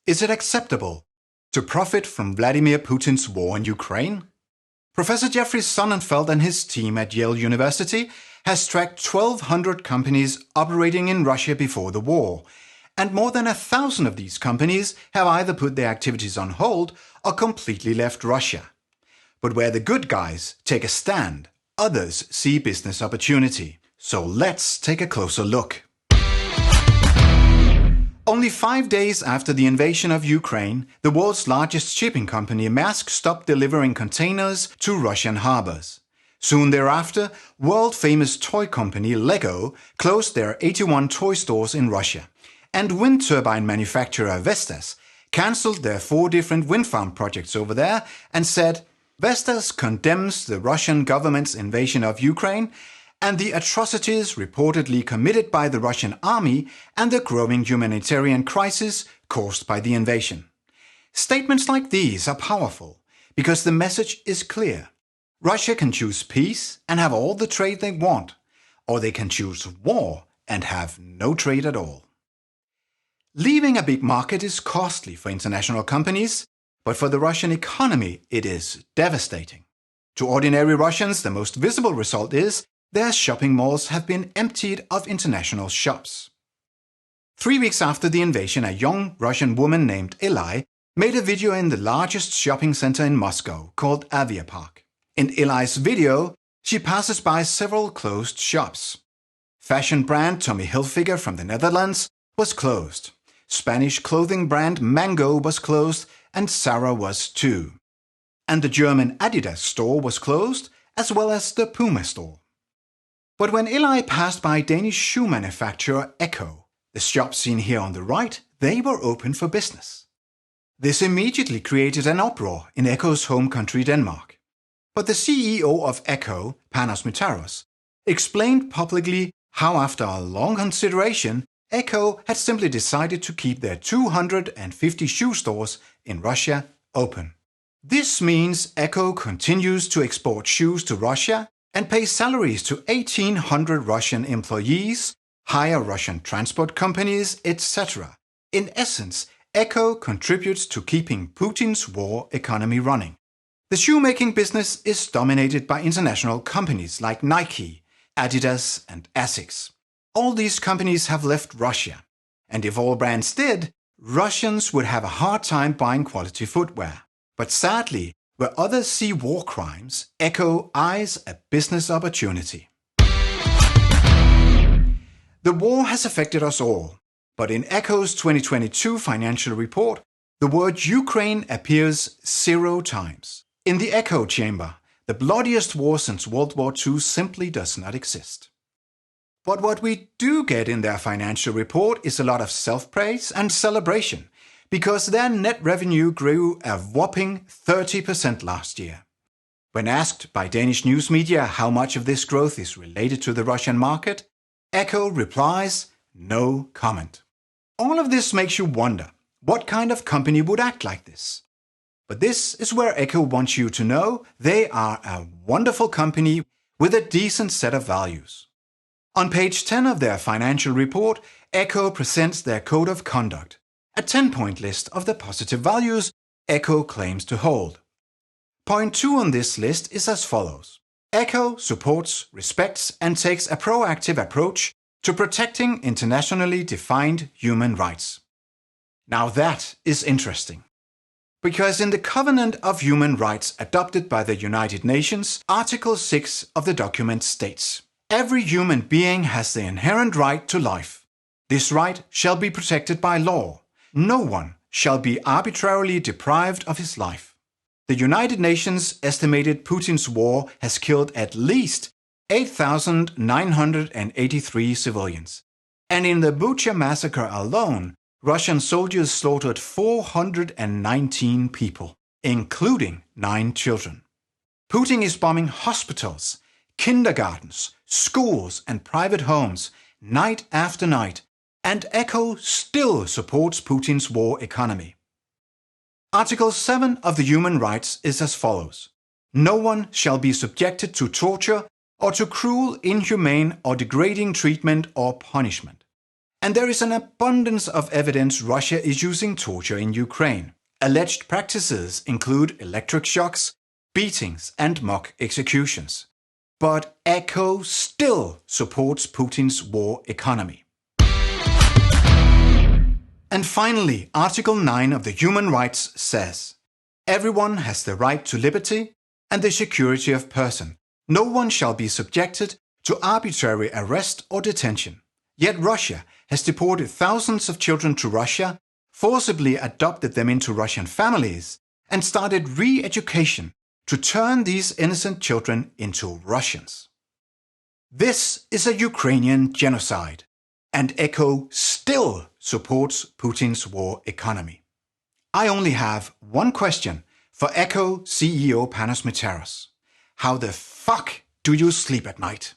Is it acceptable to profit from Vladimir Putin's war in Ukraine? Professor Jeffrey Sonnenfeld and his team at Yale University has tracked 1,200 companies operating in Russia before the war, and more than 1,000 of these companies have either put their activities on hold or completely left Russia. But where the good guys take a stand, others see business opportunity. So let's take a closer look. Only 5 days after the invasion of Ukraine, the world's largest shipping company Maersk stopped delivering containers to Russian harbors. Soon thereafter, world-famous toy company Lego closed their 81 toy stores in Russia, and wind turbine manufacturer Vestas cancelled their 4 different wind farm projects over there and said, Vestas condemns the Russian government's invasion of Ukraine and the atrocities reportedly committed by the Russian army and the growing humanitarian crisis caused by the invasion. Statements like these are powerful because the message is clear. Russia can choose peace and have all the trade they want, or they can choose war and have no trade at all. Leaving a big market is costly for international companies, but for the Russian economy it is devastating. To ordinary Russians, the most visible result is their shopping malls have been emptied of international shops. 3 weeks after the invasion, a young Russian woman named Eli made a video in the largest shopping center in Moscow called Aviapark. In Eli's video, she passes by several closed shops. Fashion brand Tommy Hilfiger from the Netherlands was closed. Spanish clothing brand Mango was closed, and Zara was too. And the German Adidas store was closed, as well as the Puma store. But when Eli passed by Danish shoe manufacturer Ecco, the shops seen here on the right, they were open for business. This immediately created an uproar in Ecco's home country Denmark. But the CEO of Ecco, Panos Mitaros, explained publicly how after a long consideration, Ecco had simply decided to keep their 250 shoe stores in Russia open. This means Ecco continues to export shoes to Russia and pay salaries to 1,800 Russian employees, hire Russian transport companies, etc. In essence, Ecco contributes to keeping Putin's war economy running. The shoemaking business is dominated by international companies like Nike, Adidas, and Asics. All these companies have left Russia, and if all brands did, Russians would have a hard time buying quality footwear. But sadly, where others see war crimes, Ecco eyes a business opportunity. The war has affected us all, but in Ecco's 2022 financial report, the word Ukraine appears 0 times. In the echo chamber, the bloodiest war since World War II simply does not exist. But what we do get in their financial report is a lot of self-praise and celebration, because their net revenue grew a whopping 30% last year. When asked by Danish news media how much of this growth is related to the Russian market, Ecco replies, no comment. All of this makes you wonder, what kind of company would act like this? But this is where Ecco wants you to know they are a wonderful company with a decent set of values. On page 10 of their financial report, Ecco presents their code of conduct, a 10-point list of the positive values Ecco claims to hold. Point 2 on this list is as follows. Ecco supports, respects, and takes a proactive approach to protecting internationally defined human rights. Now that is interesting. Because in the Covenant of Human Rights adopted by the United Nations, Article 6 of the document states, every human being has the inherent right to life. This right shall be protected by law. No one shall be arbitrarily deprived of his life. The United Nations estimated Putin's war has killed at least 8,983 civilians. And in the Bucha massacre alone, Russian soldiers slaughtered 419 people, including 9 children. Putin is bombing hospitals, kindergartens, schools, and private homes night after night, and Ecco still supports Putin's war economy. Article 7 of the Human Rights is as follows. No one shall be subjected to torture or to cruel, inhumane, or degrading treatment or punishment. And there is an abundance of evidence Russia is using torture in Ukraine. Alleged practices include electric shocks, beatings, and mock executions. But Ecco still supports Putin's war economy. And finally, Article 9 of the Human Rights says, "Everyone has the right to liberty and the security of person. No one shall be subjected to arbitrary arrest or detention." Yet Russia has deported thousands of children to Russia, forcibly adopted them into Russian families, and started re-education to turn these innocent children into Russians. This is a Ukrainian genocide, and Ecco still supports Putin's war economy. I only have one question for Ecco CEO Panos Meteros. How the fuck do you sleep at night?